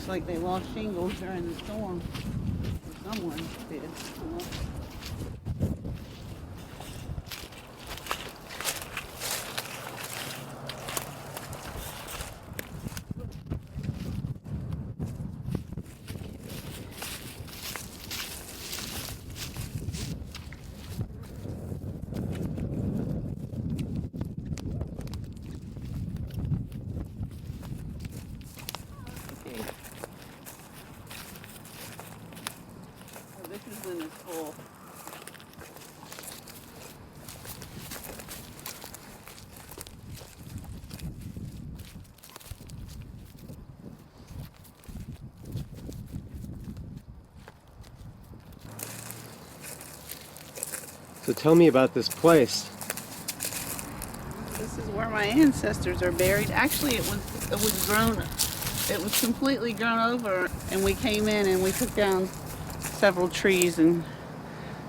Looks like they lost shingles during the storm. Or someone did. This one is full. So tell me about this place. This is where my ancestors are buried. Actually, it was grown. It was completely grown over, and we came in and we took down several trees and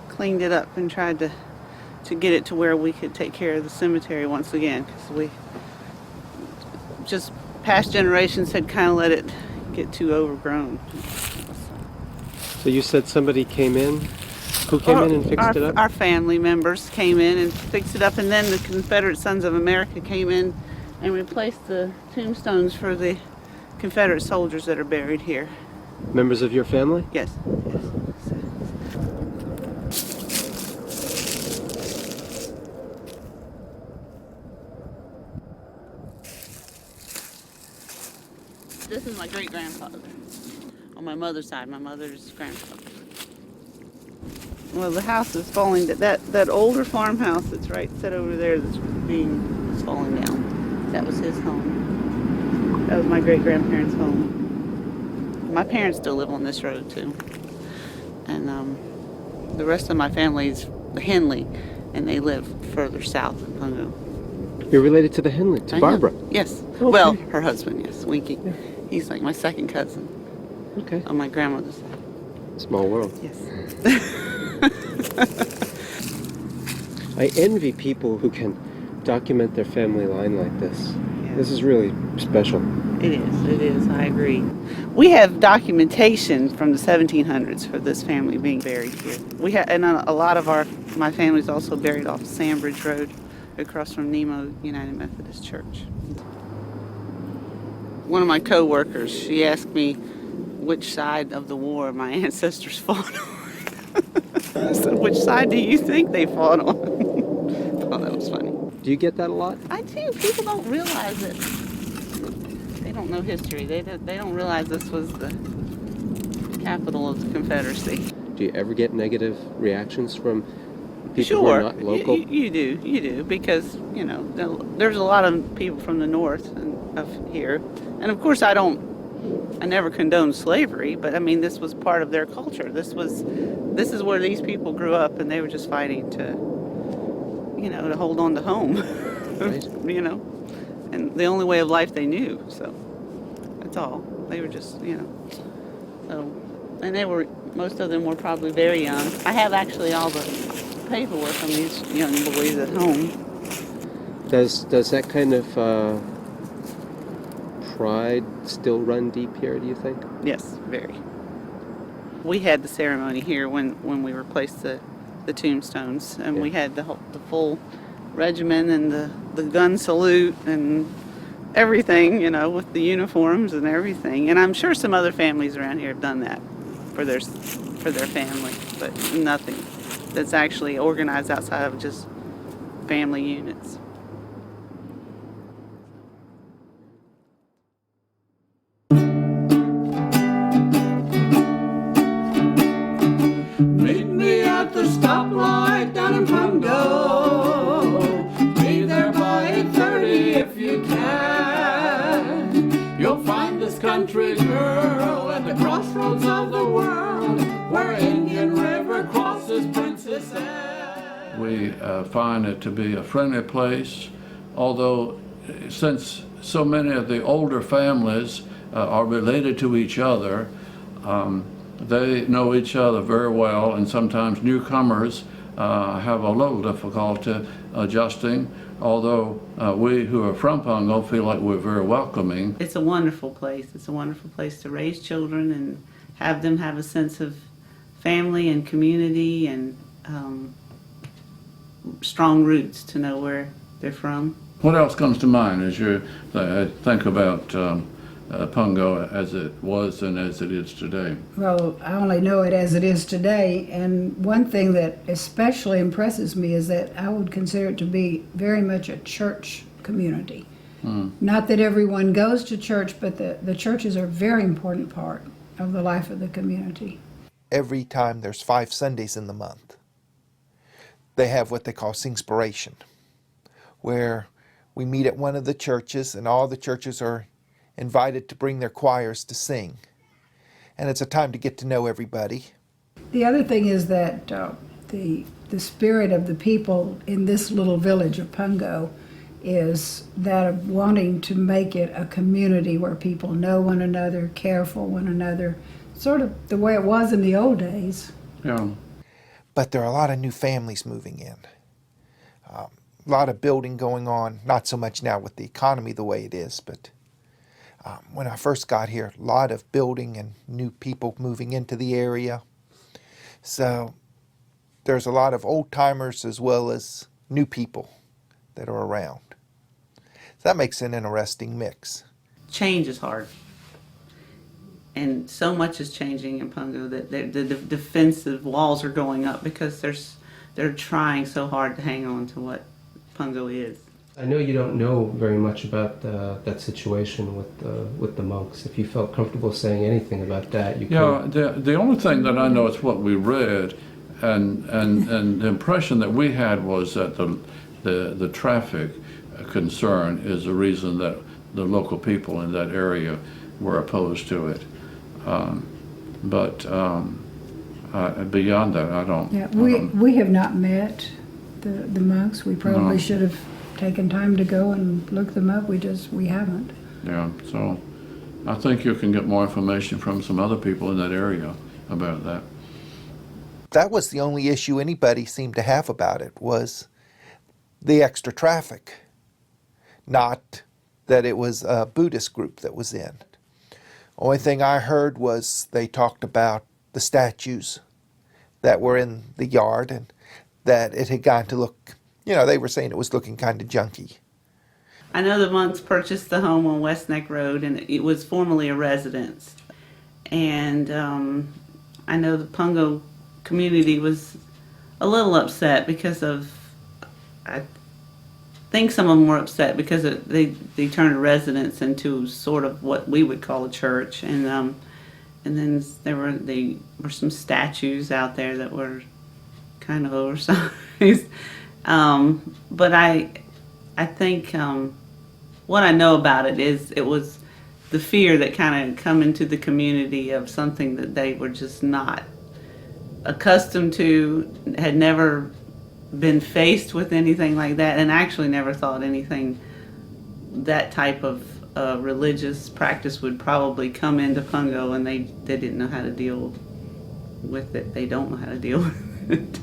cleaned it up and tried to get it to where we could take care of the cemetery once again, because we just past generations had kind of let it get too overgrown. So you said somebody came in? Who came in and fixed it up? Our family members came in and fixed it up, and then the Confederate Sons of America came in and replaced the tombstones for the Confederate soldiers that are buried here. Members of your family? Yes. Yes. This is my great-grandfather on my mother's side, my mother's grandfather. Well, the house is falling. That older farmhouse that's right set over there is falling down. That was his home. That was my great-grandparents' home. My parents still live on this road too, and the rest of my family is Henley, and they live further south in Pungo. You're related to the Henley, to Barbara? Yes. Okay. Well, her husband, yes, Winky. Yeah. He's like my second cousin. Okay. On my grandmother's side. Small world. Yes. I envy people who can document their family line like this. Yeah. This is really special. It is, I agree. We have documentation from the 1700s for this family being buried here. And a lot of my family's also buried off Sandbridge Road across from Nemo United Methodist Church. One of my co-workers, she asked me which side of the war my ancestors fought on. I said, which side do you think they fought on? Oh, that was funny. Do you get that a lot? I do. People don't realize it. They don't know history. They don't realize this was the capital of the Confederacy. Do you ever get negative reactions from people who are not local? You do, because, you know, there's a lot of people from the north of here. And of course I never condoned slavery, but I mean, this was part of their culture. This is where these people grew up, and they were just fighting to hold on to home. Right. You know, and the only way of life they knew, so that's all. They were just, so, and most of them were probably very young. I have actually all the paperwork on these young boys at home. Does that kind of pride still run deep here, do you think? Yes, very. We had the ceremony here when we replaced the tombstones, and we had the full regimen and the gun salute and everything, with the uniforms and everything. And I'm sure some other families around here have done that for their family, but nothing that's actually organized outside of just family units. Meet me at the stoplight down in Pungo. Be there by 8:30 if you can. You'll find this country girl at the crossroads of the world, where Indian River crosses Princess Anne. We find it to be a friendly place, although since so many of the older families are related to each other, they know each other very well, and sometimes newcomers have a little difficulty adjusting, although we who are from Pungo feel like we're very welcoming. It's a wonderful place. It's a wonderful place to raise children and have them have a sense of family and community and strong roots to know where they're from. What else comes to mind as you think about Pungo as it was and as it is today? Well, I only know it as it is today, and one thing that especially impresses me is that I would consider it to be very much a church community. Not that everyone goes to church, but the churches are a very important part of the life of the community. Every time there's 5 Sundays in the month, they have what they call Singspiration, where we meet at one of the churches, and all the churches are invited to bring their choirs to sing. And it's a time to get to know everybody. The other thing is that the spirit of the people in this little village of Pungo is that of wanting to make it a community where people know one another, care for one another, sort of the way it was in the old days. Yeah. But there are a lot of new families moving in. A lot of building going on, not so much now with the economy the way it is, but when I first got here, a lot of building and new people moving into the area. So there's a lot of old timers as well as new people that are around. So that makes an interesting mix. Change is hard. And so much is changing in Pungo that the defensive walls are going up because they're trying so hard to hang on to what Pungo is. I know you don't know very much about that situation with the monks. If you felt comfortable saying anything about that, you could. Yeah, the only thing that I know is what we read, and the impression that we had was that the traffic concern is the reason that the local people in that area were opposed to it. But beyond that, I don't. Yeah, we have not met the monks. We probably No. should have taken time to go and look them up. We haven't. Yeah, so I think you can get more information from some other people in that area about that. That was the only issue anybody seemed to have about it, was the extra traffic. Not that it was a Buddhist group that was in. Only thing I heard was they talked about the statues that were in the yard and that it had gotten to look, they were saying it was looking kind of junky. I know the monks purchased the home on West Neck Road, and it was formerly a residence. And I know the Pungo community was a little upset because of, I think some of them were upset because they turned a residence into sort of what we would call a church. And then there were some statues out there that were kind of oversized. But I think what I know about it is it was the fear that kind of come into the community of something that they were just not accustomed to, had never been faced with anything like that, and actually never thought anything that type of religious practice would probably come into Pungo, and they didn't know how to deal with it. They don't know how to deal with it.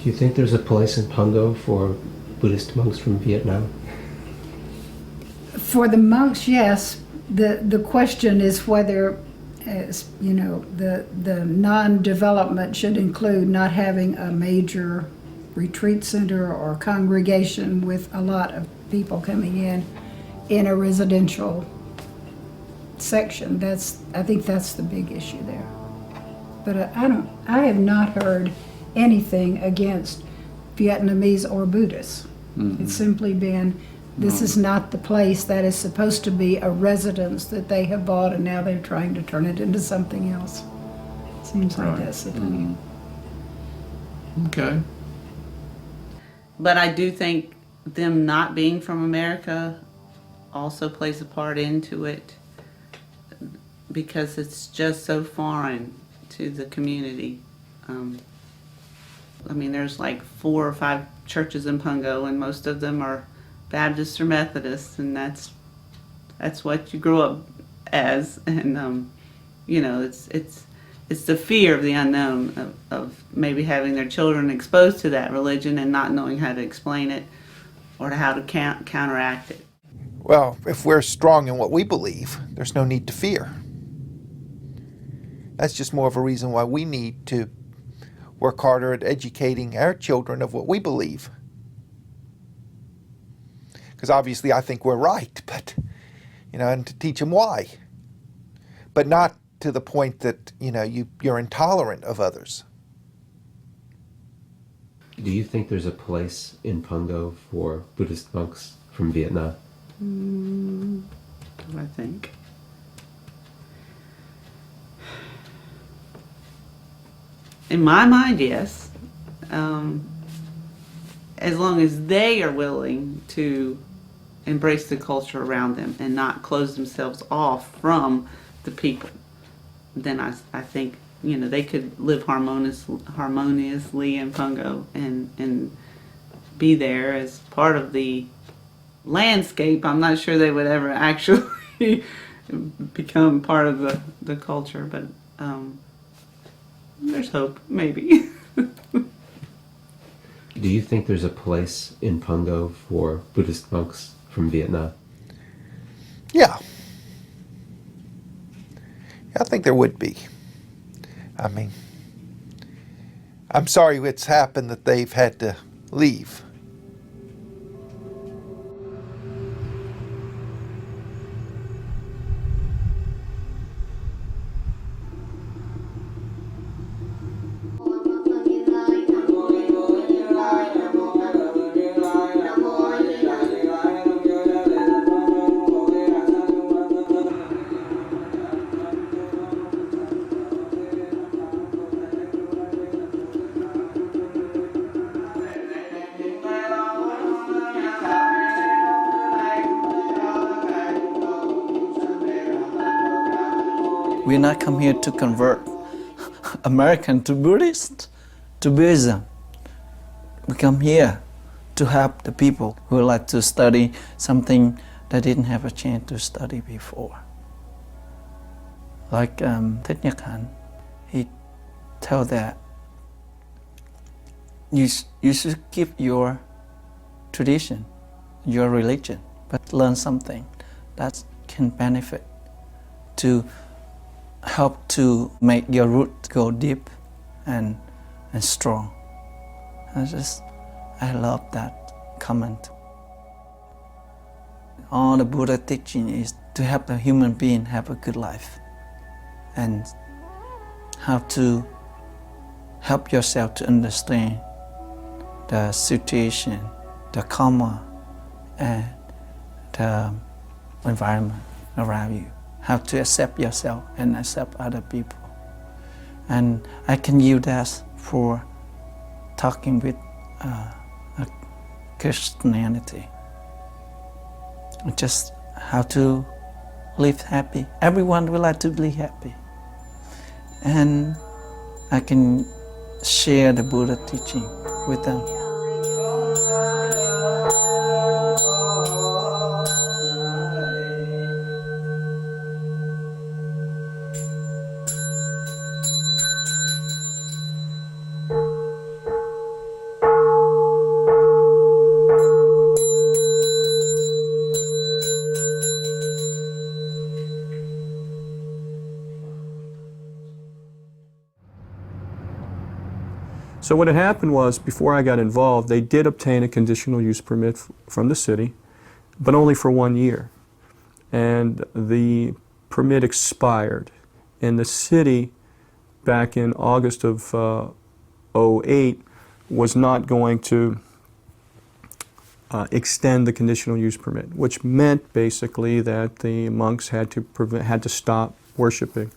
Do you think there's a place in Pungo for Buddhist monks from Vietnam? For the monks, yes. The question is whether, the non-development should include not having a major retreat center or congregation with a lot of people coming in a residential section. I think that's the big issue there. But I have not heard anything against Vietnamese or Buddhists. Mm-hmm. It's simply been, this is not the place that is supposed to be a residence that they have bought, and now they're trying to turn it into something else. Seems like that's the thing. Mm-hmm. Okay. But I do think them not being from America also plays a part into it, because it's just so foreign to the community. There's like 4 or 5 churches in Pungo, and most of them are Baptists or Methodists, and that's what you grew up as. And it's it's the fear of the unknown, of maybe having their children exposed to that religion and not knowing how to explain it or how to counteract it. Well, if we're strong in what we believe, there's no need to fear. That's just more of a reason why we need to work harder at educating our children of what we believe. Because obviously I think we're right, but, and to teach them why. But not to the point that, you're intolerant of others. Do you think there's a place in Pungo for Buddhist monks from Vietnam? I think. In my mind, yes. As long as they are willing to embrace the culture around them and not close themselves off from the people, then I think they could live harmoniously in Pungo and be there as part of the landscape. I'm not sure they would ever actually become part of the culture, but there's hope, maybe. Do you think there's a place in Pungo for Buddhist monks from Vietnam? Yeah. I think there would be. I mean, I'm sorry it's happened that they've had to leave. We not come here to convert American to Buddhist, to Buddhism. We come here to help the people who like to study something they didn't have a chance to study before. Like Thích Nhật Hạnh, he told that you should keep your tradition, your religion, but learn something that can benefit to help to make your root go deep and strong. I love that comment. All the Buddha teaching is to help the human being have a good life and how to help yourself to understand the situation, the karma, and the environment around you. How to accept yourself and accept other people. And I can use that for talking with Christianity. Just how to live happy. Everyone would like to live happy. And I can share the Buddha teaching with them. So what had happened was, before I got involved, they did obtain a conditional use permit from the city, but only for 1 year. And the permit expired. And the city, back in August of '08, was not going to extend the conditional use permit, which meant basically that the monks had to stop worshiping.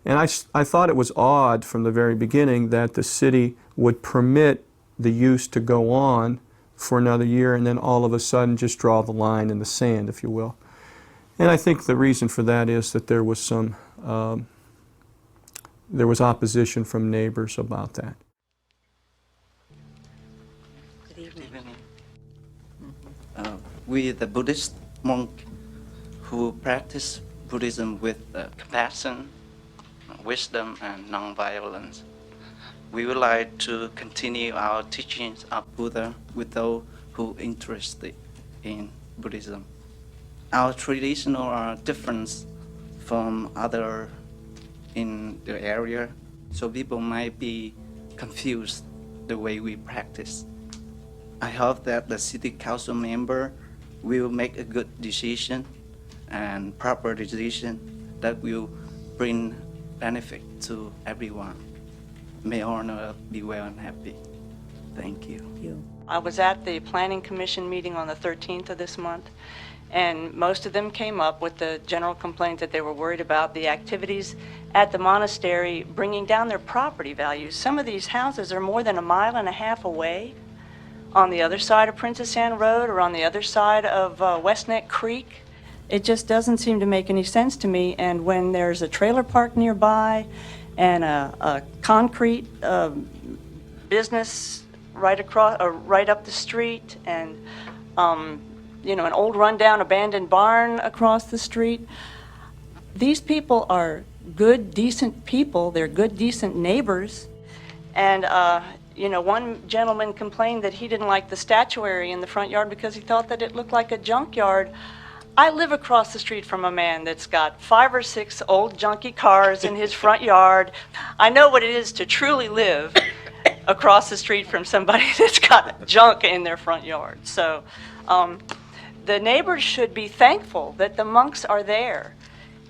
And I thought it was odd from the very beginning that the city would permit the use to go on for another year and then all of a sudden just draw the line in the sand, if you will. And I think the reason for that is that there was opposition from neighbors about that. Good evening. We, the Buddhist monk who practice Buddhism with compassion wisdom and nonviolence. We would like to continue our teachings of Buddha with those who are interested in Buddhism. Our traditional are different from other in the area, so people might be confused the way we practice. I hope that the city council member will make a good decision and proper decision that will bring benefit to everyone. May all be well and happy. Thank you. I was at the Planning Commission meeting on the 13th of this month, and most of them came up with the general complaint that they were worried about the activities at the monastery bringing down their property values. Some of these houses are more than 1.5 miles away on the other side of Princess Anne Road or on the other side of West Neck Creek. It just doesn't seem to make any sense to me. And when there's a trailer park nearby and a concrete business right up the street, and an old rundown abandoned barn across the street, these people are good, decent people. They're good, decent neighbors. And one gentleman complained that he didn't like the statuary in the front yard because he thought that it looked like a junkyard. I live across the street from a man that's got 5 or 6 old junky cars in his front yard. I know what it is to truly live across the street from somebody that's got junk in their front yard. So the neighbors should be thankful that the monks are there,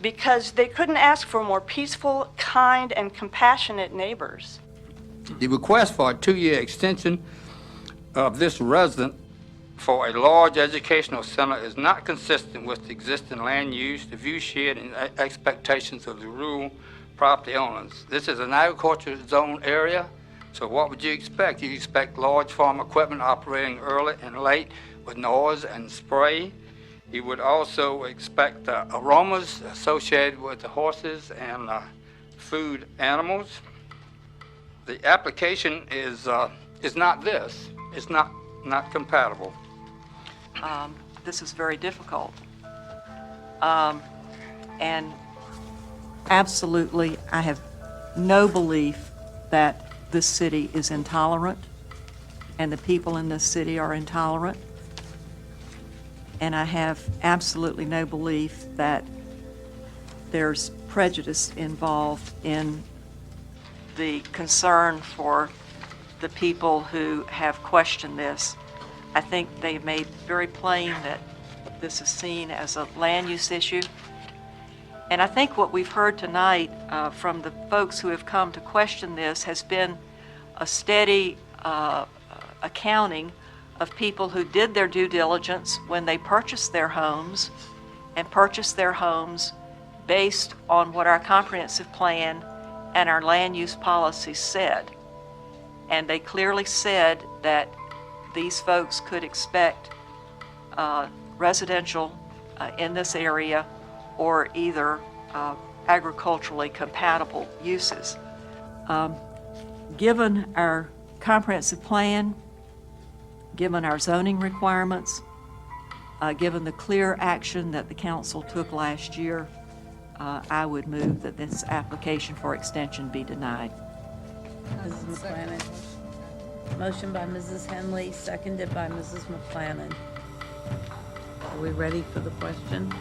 because they couldn't ask for more peaceful, kind, and compassionate neighbors. The request for a 2-year extension of this resident for a large educational center is not consistent with the existing land use, the view shed, and expectations of the rural property owners. This is an agricultural zone area, so what would you expect? You expect large farm equipment operating early and late with noise and spray. You would also expect aromas associated with the horses and food animals. The application is not this. It's not compatible. This is very difficult. And absolutely, I have no belief that this city is intolerant and the people in this city are intolerant. And I have absolutely no belief that there's prejudice involved in the concern for the people who have questioned this. I think they've made very plain that this is seen as a land use issue. And I think what we've heard tonight from the folks who have come to question this has been a steady accounting of people who did their due diligence when they purchased their homes, and purchased their homes based on what our comprehensive plan and our land use policy said. And they clearly said that these folks could expect residential in this area or either agriculturally compatible uses. Given our comprehensive plan, given our zoning requirements, given the clear action that the council took last year, I would move that this application for extension be denied. Mrs. McLennan. Motion by Mrs. Henley, seconded by Mrs. McLennan. Are we ready for the question?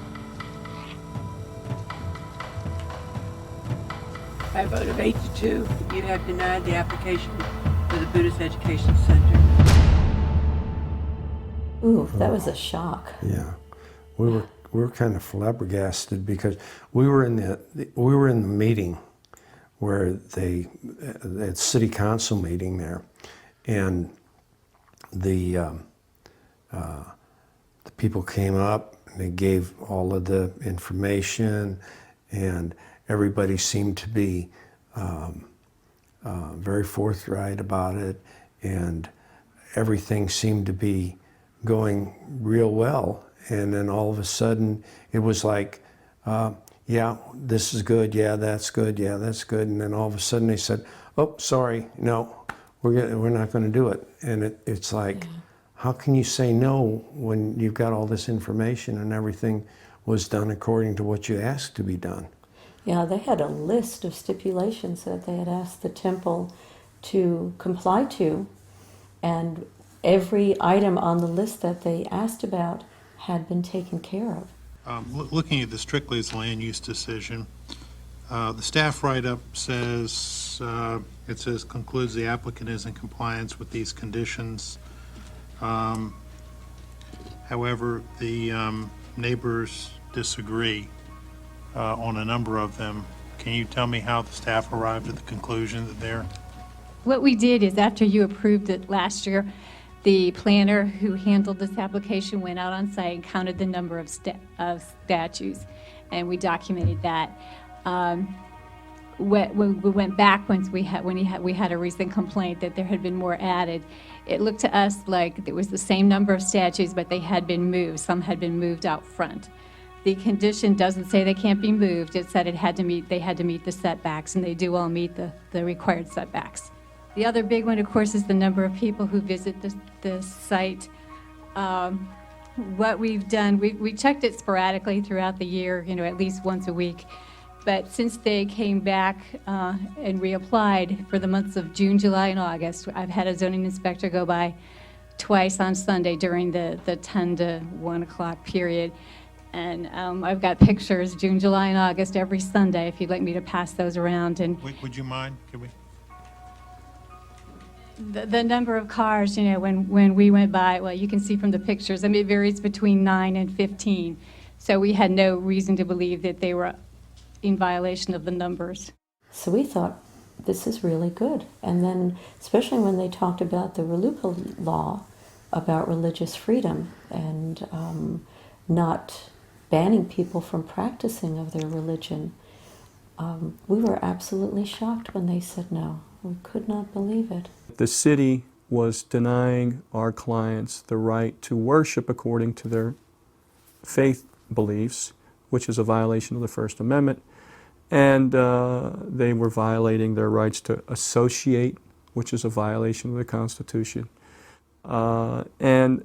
By a vote of 8 to 2, you have denied the application for the Buddhist Education Center. Ooh, that was a shock. Yeah, we were kind of flabbergasted because we were in the meeting where that city council meeting there, and the people came up and they gave all of the information, and everybody seemed to be very forthright about it, and everything seemed to be going real well. And then all of a sudden it was like, yeah, this is good, yeah, that's good, yeah, that's good. And then all of a sudden they said, oh, sorry, no, we're not going to do it. And it's like, how can you say no when you've got all this information and everything was done according to what you asked to be done? Yeah, they had a list of stipulations that they had asked the temple to comply to, and every item on the list that they asked about had been taken care of. Looking at the strictly as land use decision, the staff write-up says, it says concludes the applicant is in compliance with these conditions. However, the neighbors disagree on a number of them. Can you tell me how the staff arrived at the conclusion that they're... What we did is, after you approved it last year, the planner who handled this application went out on site and counted the number of statues, and we documented that. When we went back once we had a recent complaint that there had been more added, it looked to us like there was the same number of statues, but they had been moved. Some had been moved out front. The condition doesn't say they can't be moved. It said they had to meet the setbacks, and they do all meet the required setbacks. The other big one, of course, is the number of people who visit the site. What we've done, we checked it sporadically throughout the year, at least once a week. But since they came back and reapplied for the months of June, July, and August, I've had a zoning inspector go by twice on Sunday during the 10 to 1 o'clock period. And I've got pictures, June, July, and August, every Sunday, if you'd like me to pass those around. And Would you mind? Could we? the number of cars, when we went by, well, you can see from the pictures, it varies between 9 and 15. So we had no reason to believe that they were in violation of the numbers. So we thought, this is really good. And then, especially when they talked about the RLUIPA law about religious freedom and not banning people from practicing of their religion, we were absolutely shocked when they said no. We could not believe it. The city was denying our clients the right to worship according to their faith beliefs, which is a violation of the First Amendment, and they were violating their rights to associate, which is a violation of the Constitution, and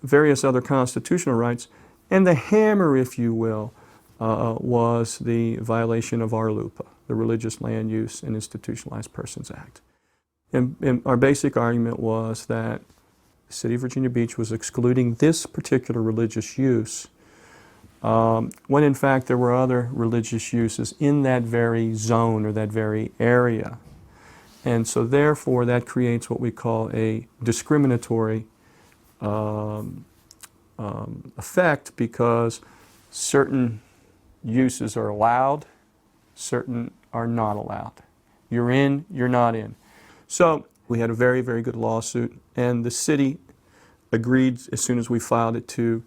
various other constitutional rights. And the hammer, if you will, was the violation of RLUIPA, the Religious Land Use and Institutionalized Persons Act. And our basic argument was that the City of Virginia Beach was excluding this particular religious use when in fact there were other religious uses in that very zone or that very area. And so therefore that creates what we call a discriminatory effect, because certain uses are allowed, certain are not allowed. You're in, you're not in. So we had a very, very good lawsuit, and the city agreed as soon as we filed it to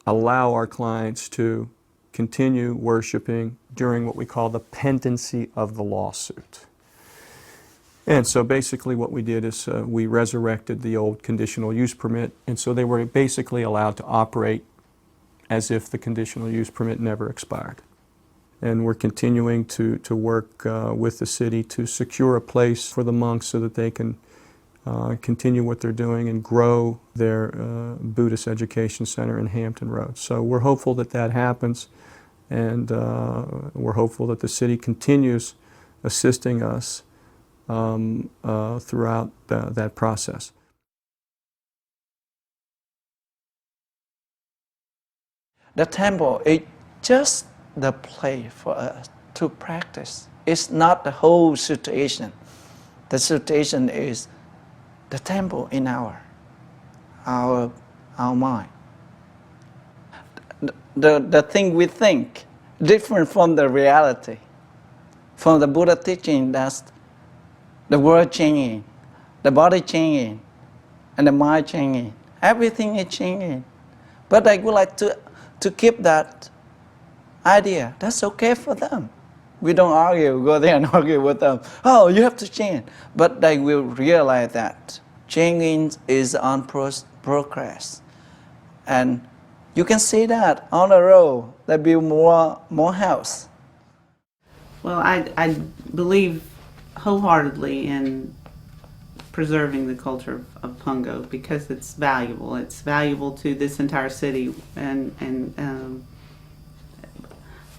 allow our clients to continue worshiping during what we call the pendency of the lawsuit. And so basically what we did is we resurrected the old conditional use permit, and so they were basically allowed to operate as if the conditional use permit never expired. And we're continuing to work with the city to secure a place for the monks so that they can continue what they're doing and grow their Buddhist Education Center in Hampton Road. So we're hopeful that that happens, and we're hopeful that the city continues assisting us throughout that process. The temple is just the place for us to practice. It's not the whole situation. The situation is the temple in our mind. The thing we think different from the reality. From the Buddha teaching, that's the world changing, the body changing, and the mind changing. Everything is changing. But I would like to keep that idea. That's okay for them. We don't argue, go there and argue with them. Oh, you have to change. But they will realize that changing is on progress. And you can see that on the road. They build more house. Well, I believe wholeheartedly in preserving the culture of Pungo because it's valuable. It's valuable to this entire city, and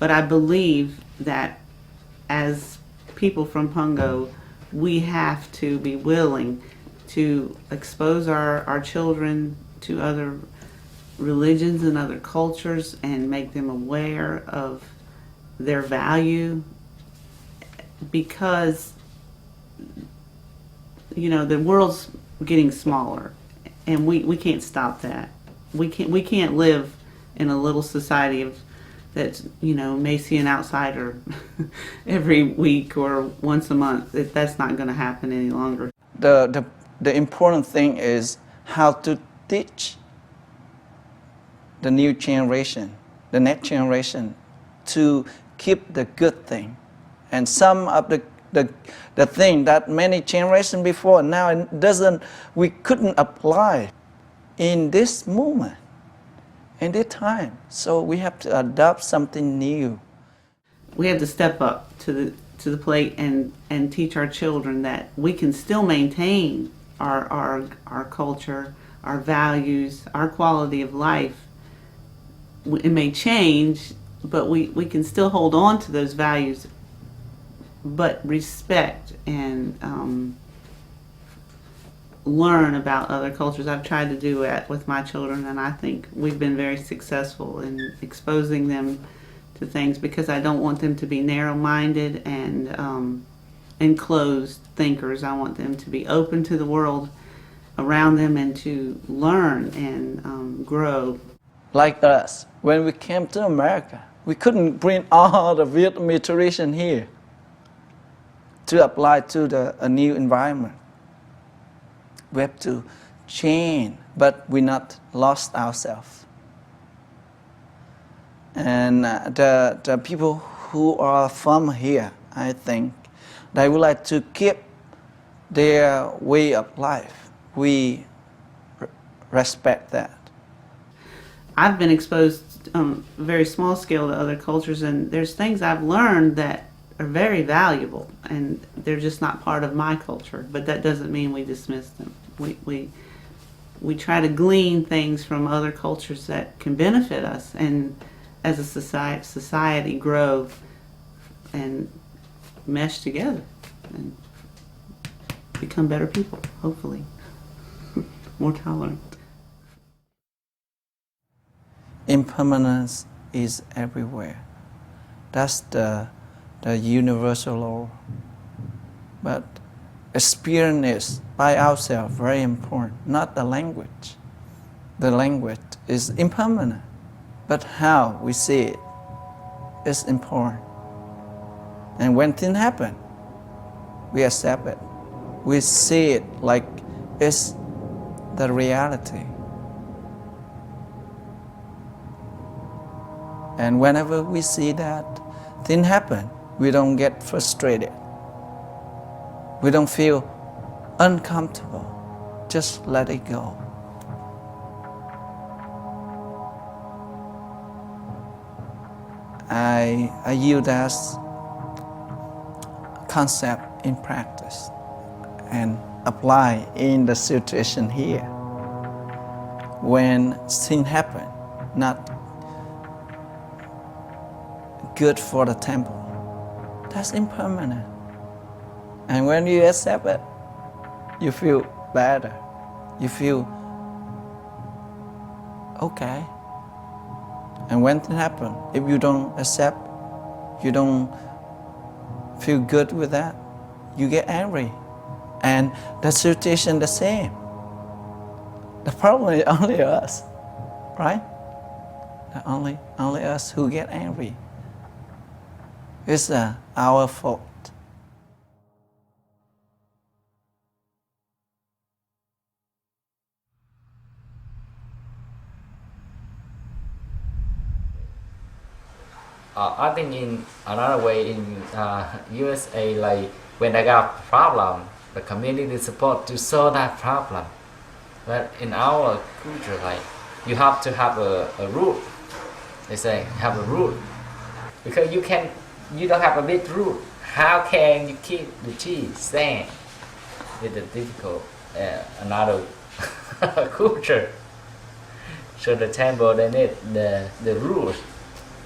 But I believe that as people from Pungo, we have to be willing to expose our children to other religions and other cultures and make them aware of their value, because the world's getting smaller and we can't stop that. We can't live in a little society that may see an outsider every week or once a month. That's not going to happen any longer. The important thing is how to teach the new generation, the next generation, to keep the good thing. And some of the thing that many generations before now we couldn't apply in this moment, in this time. So we have to adopt something new. We have to step up to the plate and teach our children that we can still maintain our culture, our values, our quality of life. It may change, but we can still hold on to those values, but respect and learn about other cultures. I've tried to do that with my children, and I think we've been very successful in exposing them to things, because I don't want them to be narrow-minded and closed thinkers. I want them to be open to the world around them and to learn and grow. Like us, when we came to America, we couldn't bring all the Vietnamese tradition here to apply to a new environment. We have to change, but we not lost ourselves. And the people who are from here, I think, they would like to keep their way of life. We respect that. I've been exposed on a very small scale to other cultures, and there's things I've learned that are very valuable, and they're just not part of my culture. But that doesn't mean we dismiss them. We try to glean things from other cultures that can benefit us, and as a society grow and mesh together and become better people, hopefully. More tolerant. Impermanence is everywhere. That's the universal law. But experience by ourselves very important, not the language. The language is impermanent, but how we see it is important. And when things happen, we accept it. We see it like it's the reality. And whenever we see that thing happen, we don't get frustrated. We don't feel uncomfortable. Just let it go. I use that concept in practice and apply in the situation here. When things happen, not good for the temple, that's impermanent. And when you accept it, you feel better. You feel okay. And when things happen, if you don't accept, you don't feel good with that, you get angry. And the situation the same. The problem is only us, right? Only us who get angry. It's our fault. I think in another way in USA, like when they got problem, the community support to solve that problem. But in our culture, like you have to have a root. They say have a root because you don't have a big root. How can you keep the tree stand? It's a difficult another culture. So the temple they need the root.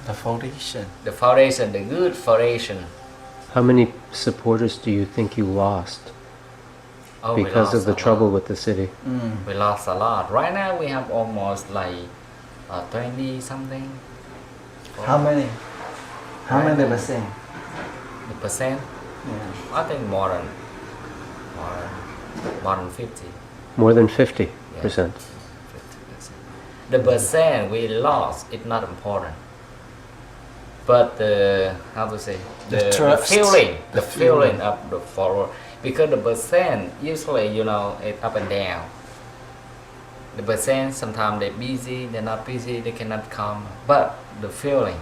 The foundation. The foundation, the good foundation. How many supporters do you think you lost Oh, we because lost of the a trouble lot. with the city? We lost a lot. Right now we have almost like 20 something. How many? How Right many now, percent? The percent? Yeah. I think more than 50. More than 50%. The percent we lost is not important, but the how to say the trust. feeling, The the feeling feeling. of the follower, because the percent usually it's up and down. The percent sometimes they're busy, they're not busy, they cannot come, but the feeling,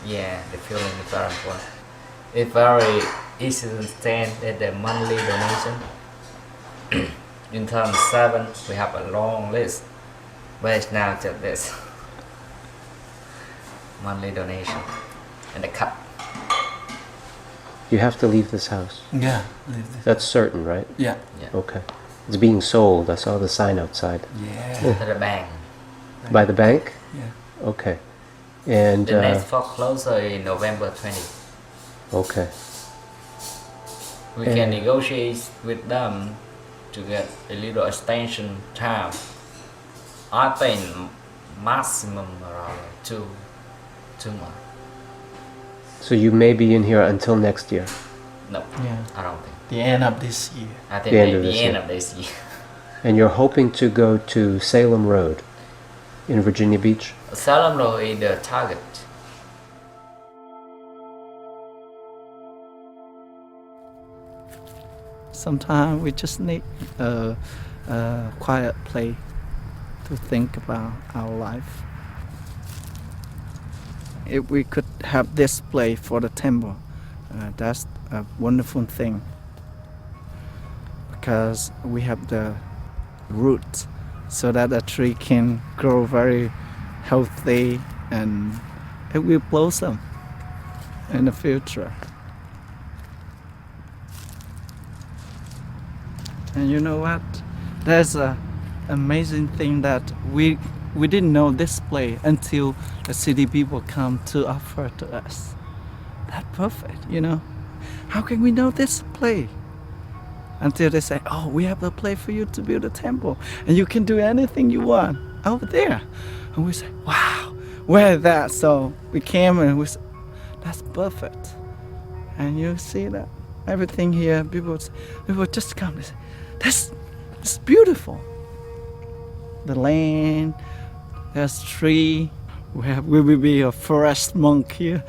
the feeling is very important. It's very easy to understand that the monthly donation. In 2007, we have a long list, but it's now just this monthly donation and the cut. You have to leave this house. Yeah. That's certain, right? Yeah. Okay. It's being sold. I saw the sign outside. To the bank. By the bank? Yeah. Okay. And The next foreclosure in November 20. okay. We can negotiate with them to get a little extension time. I think maximum around two months. So you may be in here until next year. No, Yeah. I don't think. The end of this year. I think The end the of this end year. of this year. And you're hoping to go to Salem Road in Virginia Beach? Salem Road is the target. Sometimes we just need a quiet place to think about our life. If we could have this place for the temple, that's a wonderful thing, because we have the roots so that the tree can grow very healthy and it will blossom in the future. And you know what? There's an amazing thing that we didn't know this place until the city people come to offer to us. That's perfect, you know. How can we know this place? Until they say, oh, we have a place for you to build a temple and you can do anything you want over there. And we say, wow, where is that? So we came and we said, that's perfect. And you see that everything here, people just come and say, that's beautiful. The land, there's tree. We will be a forest monk here.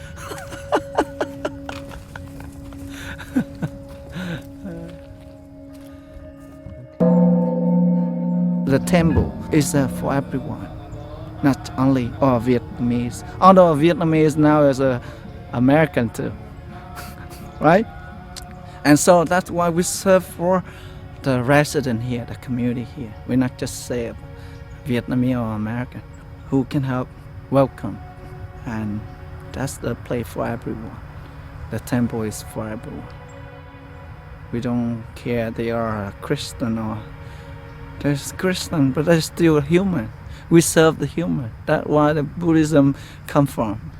The temple is for everyone, not only all Vietnamese. Although Vietnamese now is American too, right? And so that's why we serve for the resident here, the community here. We're not just say Vietnamese or American. Who can help, welcome. And that's the place for everyone. The temple is for everyone. We don't care they are a Christian or they're Christian, but they're still human. We serve the human. That's why the Buddhism come from.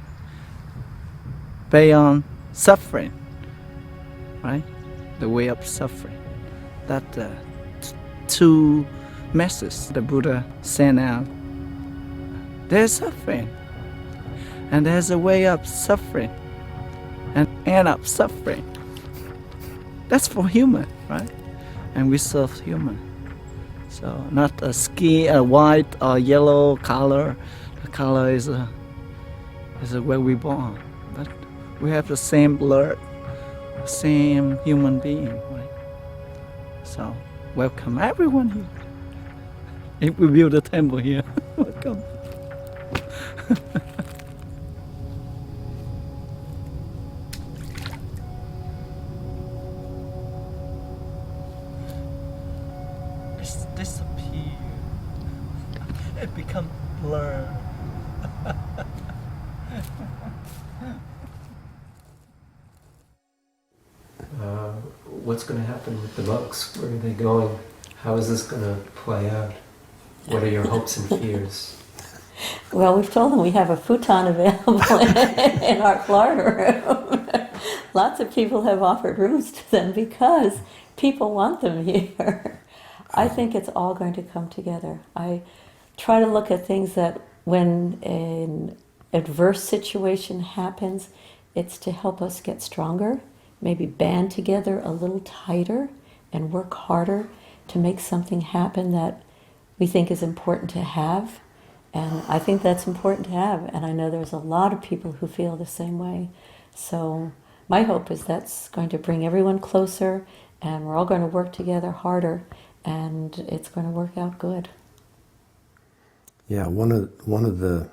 Beyond suffering, right? The way of suffering. That two messages the Buddha sent out. There's suffering, and there's a way of suffering, and end up suffering. That's for human, right? And we serve human. So not a skin, a white or yellow color. The color is where we born, but we have the same blood, same human being, right? So welcome everyone here. If we build a temple here, welcome. It's disappeared. It become blur. What's going to happen with the monks? Where are they going? How is this going to play out? What are your hopes and fears? Well, we've told them we have a futon available in our Florida room. Lots of people have offered rooms to them because people want them here. I think it's all going to come together. I try to look at things that when an adverse situation happens, it's to help us get stronger, maybe band together a little tighter and work harder to make something happen that we think is important to have. And I think that's important to have, and I know there's a lot of people who feel the same way. So my hope is that's going to bring everyone closer, and we're all going to work together harder, and it's going to work out good. Yeah, one of the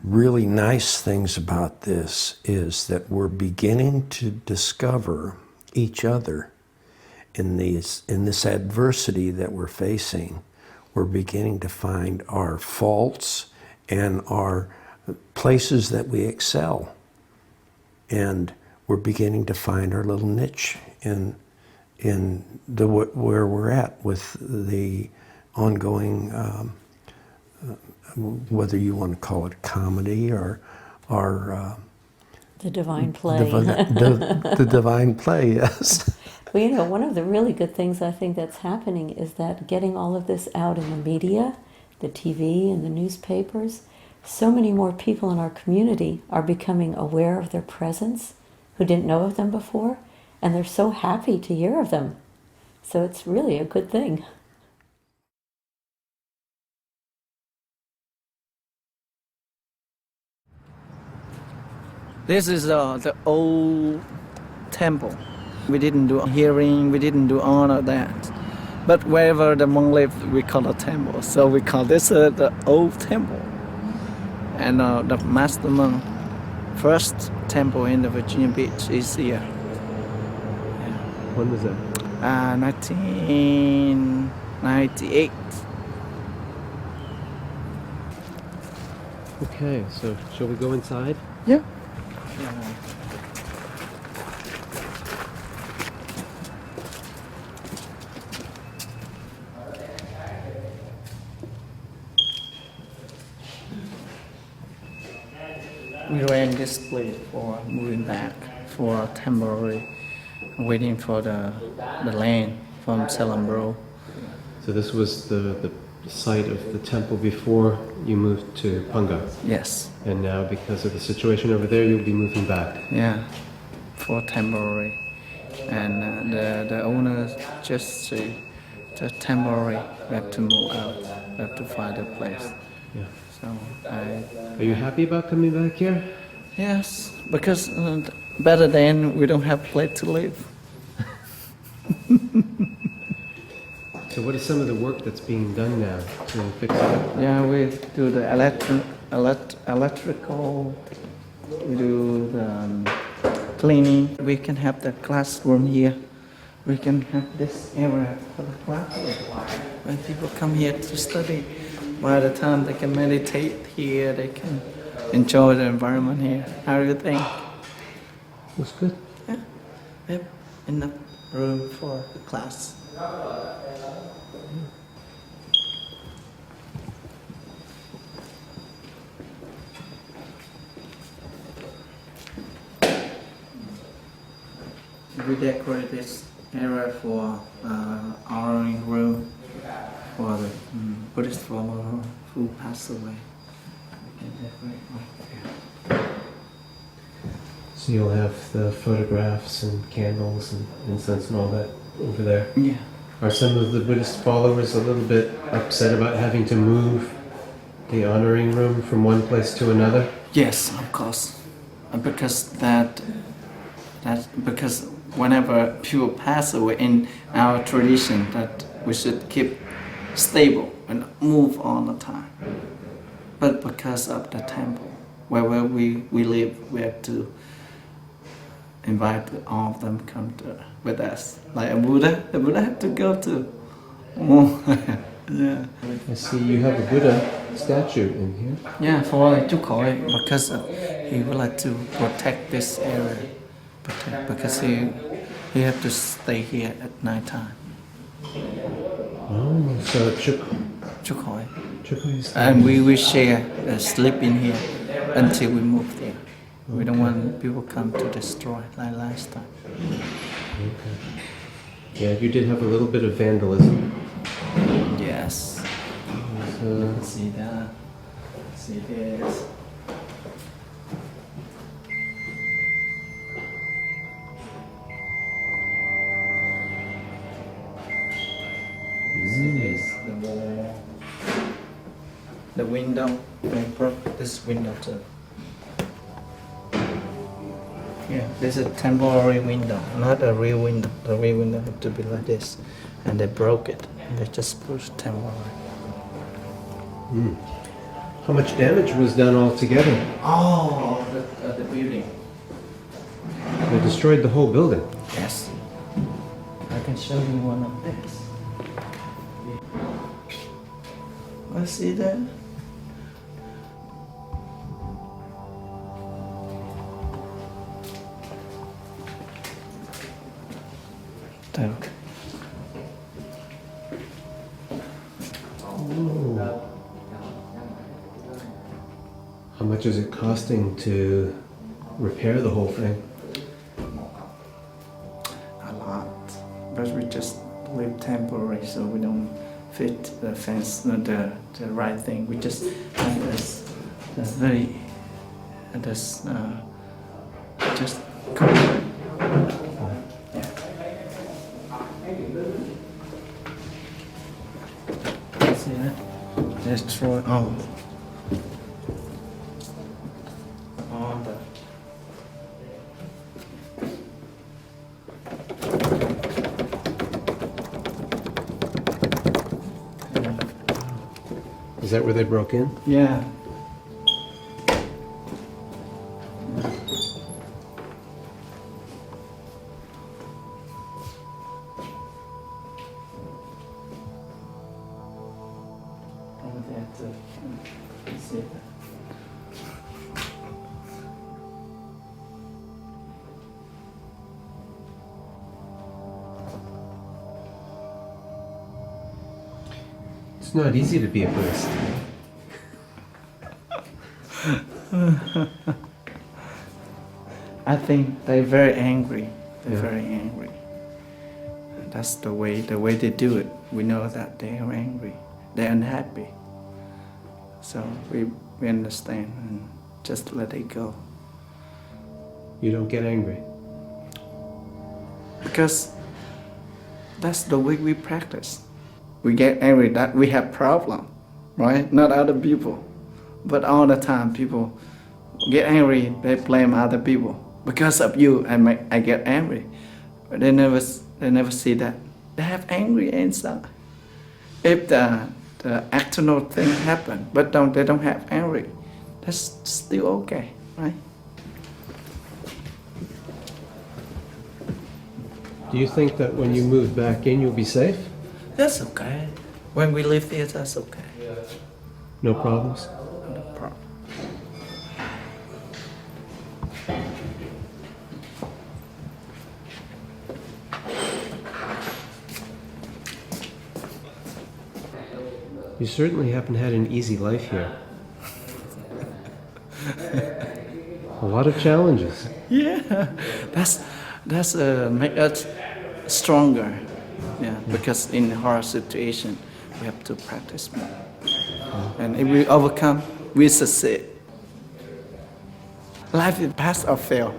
really nice things about this is that we're beginning to discover each other in this adversity that we're facing. We're beginning to find our faults and our places that we excel. And we're beginning to find our little niche in where we're at with the ongoing, whether you want to call it comedy or the divine play. The divine play, yes. Well, you know, one of the really good things I think that's happening is that getting all of this out in the media, the TV and the newspapers, so many more people in our community are becoming aware of their presence who didn't know of them before, and they're so happy to hear of them. So it's really a good thing. This is the old temple. We didn't do hearing, we didn't do all of that. But wherever the monk lived, we call it a temple. So we call this the old temple. And the master monk, first temple in the Virginia Beach is here. When was that? 1998. Okay, so shall we go inside? Yeah. We ran this place for moving back for temporary, waiting for the land from Salambro. So this was the site of the temple before you moved to Pungo? Yes. And now because of the situation over there, you'll be moving back? Yeah, for temporary. And the owner just say the temporary, we have to move out, we have to find a place. Yeah. So Are you happy about coming back here? Yes, because better than we don't have a place to live. So what is some of the work that's being done now to fix it? Yeah, we do the electrical, we do the cleaning. We can have the classroom here. We can have this area for the classroom. When people come here to study, by the time they can meditate here, they can enjoy the environment here. How do you think? Looks good. Yeah, we have enough room for the class. We decorate this area for honoring room for the Buddhist follower who passed away. We can decorate right there. So you'll have the photographs and candles and incense and all that over there? Yeah. Are some of the Buddhist followers a little bit upset about having to move the honoring room from one place to another? Yes, of course. Because because whenever people pass away in our tradition, that we should keep stable and move all the time. But because of the temple, where we live, we have to invite all of them come with us. Like a Buddha, the Buddha have to go too. Yeah. I see you have a Buddha statue in here. Yeah, for Chú Khỏi, because he would like to protect this area. Because he have to stay here at night time. Oh, so Chú Khỏi. And we share sleep in here until we move there. We don't want people come to destroy like last time. Okay. Yeah, you did have a little bit of vandalism. Yes. See that? See this? See this? The wall. The window. They broke this window too. Yeah, this is a temporary window, not a real window. The real window had to be like this, and they broke it. And they just put temporary. How much damage was done altogether? Oh, the building. They destroyed the whole building. Yes. I can show you one of this. I see that. There. How much is it costing to repair the whole thing? A lot. But we just live temporary, so we don't fit the fence, the right thing. We just have this very, just cover. See that? Destroy all the Is that where they broke in? yeah. Over there too. See that? It's not easy to be a Buddhist. I think they're very angry. They're very angry. That's the way they do it. We know that they are angry. They're unhappy. So we understand and just let it go. You don't get angry? Because that's the way we practice. We get angry that we have problem, right? Not other people. But all the time people get angry, they blame other people. Because of you, I get angry. But they never see that they have angry inside. If the external thing happen, but they don't have angry, that's still okay, right? Do you think that when you move back in, you'll be safe? That's okay. When we live here, that's okay. No problems? No problem. You certainly haven't had an easy life here. A lot of challenges. Yeah, that's make us stronger. Yeah, because in a hard situation, we have to practice more. And if we overcome, we succeed. Life is pass or fail.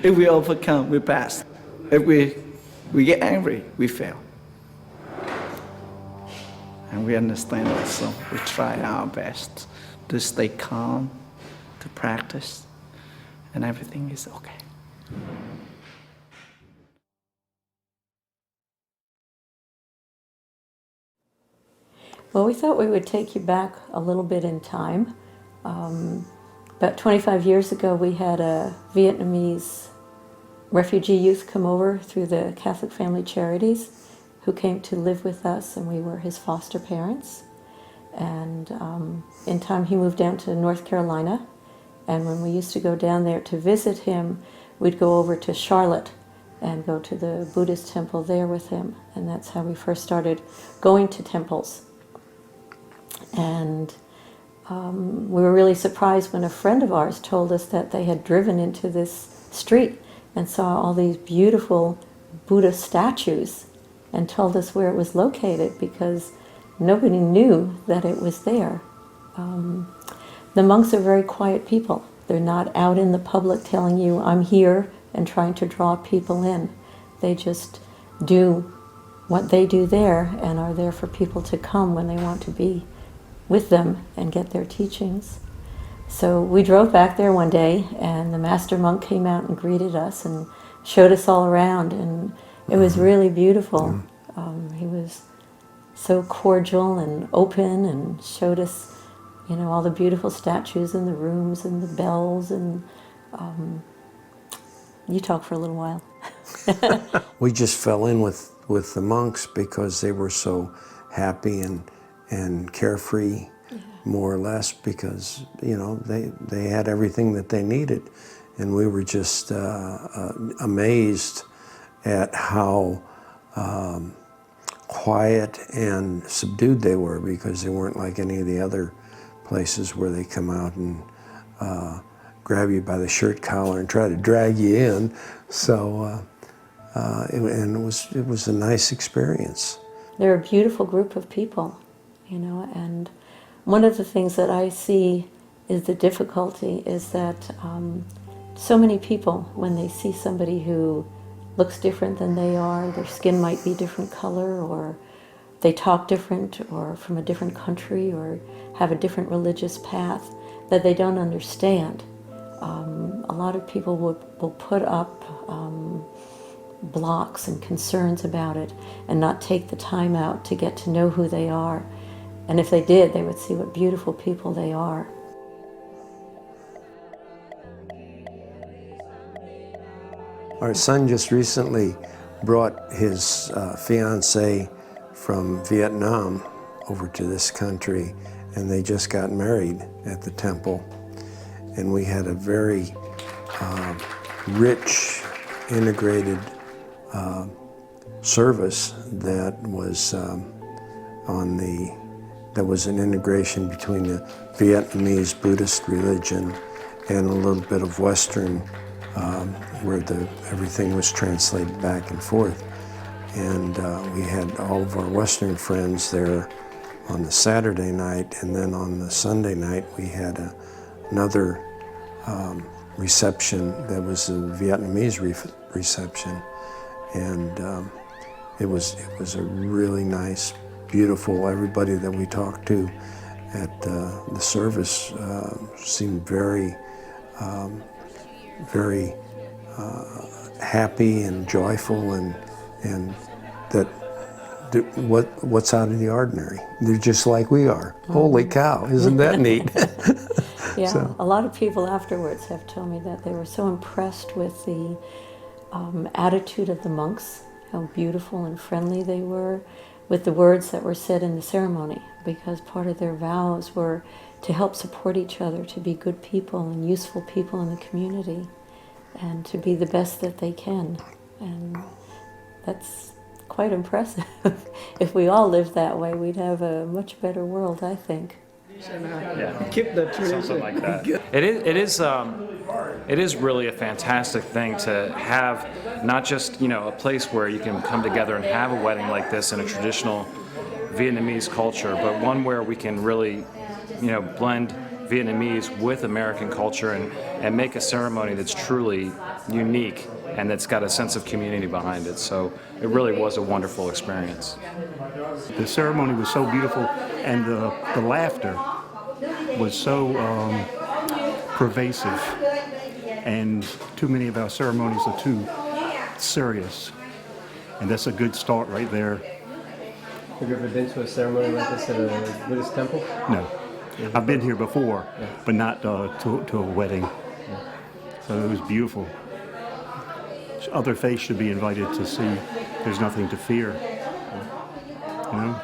If we overcome, we pass. If we get angry, we fail. And we understand also. We try our best to stay calm, to practice, and everything is okay. Well, we thought we would take you back a little bit in time. About 25 years ago, we had a Vietnamese refugee youth come over through the Catholic Family Charities who came to live with us, and we were his foster parents. And in time, he moved down to North Carolina. And when we used to go down there to visit him, we'd go over to Charlotte and go to the Buddhist temple there with him. And that's how we first started going to temples. And we were really surprised when a friend of ours told us that they had driven into this street and saw all these beautiful Buddha statues and told us where it was located because nobody knew that it was there. The monks are very quiet people. They're not out in the public telling you, I'm here, and trying to draw people in. They just do what they do there and are there for people to come when they want to be with them and get their teachings. So we drove back there one day, and the master monk came out and greeted us and showed us all around, and it was really beautiful. He was so cordial and open and showed us, you know, all the beautiful statues in the rooms and the bells, and you talk for a little while. We just fell in with the monks because they were so happy and carefree, more or less, because, you know, they had everything that they needed. And we were just amazed at how quiet and subdued they were, because they weren't like any of the other places where they come out and grab you by the shirt collar and try to drag you in. So, and it was a nice experience. They're a beautiful group of people, you know, and one of the things that I see is the difficulty is that so many people, when they see somebody who looks different than they are, their skin might be different color, or they talk different, or from a different country, or have a different religious path, that they don't understand. A lot of people will put up blocks and concerns about it and not take the time out to get to know who they are. And if they did, they would see what beautiful people they are. Our son just recently brought his fiancée from Vietnam over to this country, and they just got married at the temple. And we had a very rich, integrated service that was that was an integration between the Vietnamese Buddhist religion and a little bit of Western, where everything was translated back and forth. And we had all of our Western friends there on the Saturday night, and then on the Sunday night we had another reception that was a Vietnamese reception, and it was a really nice, beautiful. Everybody that we talked to at the service seemed very happy and joyful, and that what's out of the ordinary. They're just like we are. Holy cow, isn't that neat? Yeah, So. A lot of people afterwards have told me that they were so impressed with the attitude of the monks, how beautiful and friendly they were, with the words that were said in the ceremony, because part of their vows were to help support each other, to be good people and useful people in the community, and to be the best that they can. And that's quite impressive. If we all lived that way, we'd have a much better world, I think. Yeah. Keep the tradition. Something like that. It is really a fantastic thing to have, not just, you know, a place where you can come together and have a wedding like this in a traditional Vietnamese culture, but one where we can really, you know, blend Vietnamese with American culture and make a ceremony that's truly unique and that's got a sense of community behind it. So it really was a wonderful experience. The ceremony was so beautiful, and the laughter was so pervasive, and too many of our ceremonies are too serious, and that's a good start right there. Have you ever been to a ceremony like this at a Buddhist temple? No. I've been here before, but not to a wedding. So it was beautiful. Other faiths should be invited to see. There's nothing to fear. You know?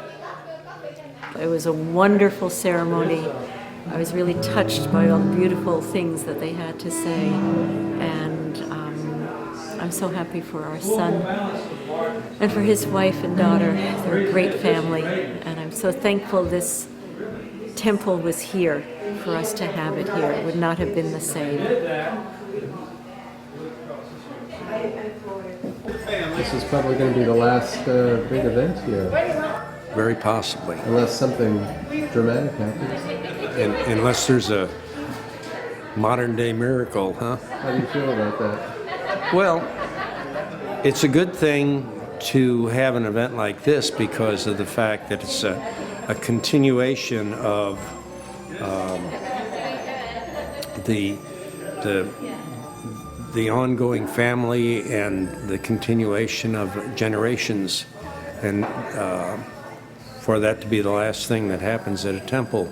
It was a wonderful ceremony. I was really touched by all the beautiful things that they had to say, and I'm so happy for our son and for his wife and daughter. They're a great family, and I'm so thankful this temple was here, for us to have it here. It would not have been the same. This is probably going to be the last big event here. Very possibly. Unless something dramatic happens. Unless there's a modern day miracle, huh? How do you feel about that? Well, it's a good thing to have an event like this because of the fact that it's a continuation of the ongoing family and the continuation of generations, and for that to be the last thing that happens at a temple,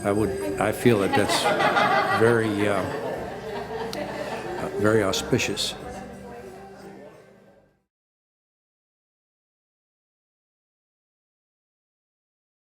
I feel that that's very very auspicious.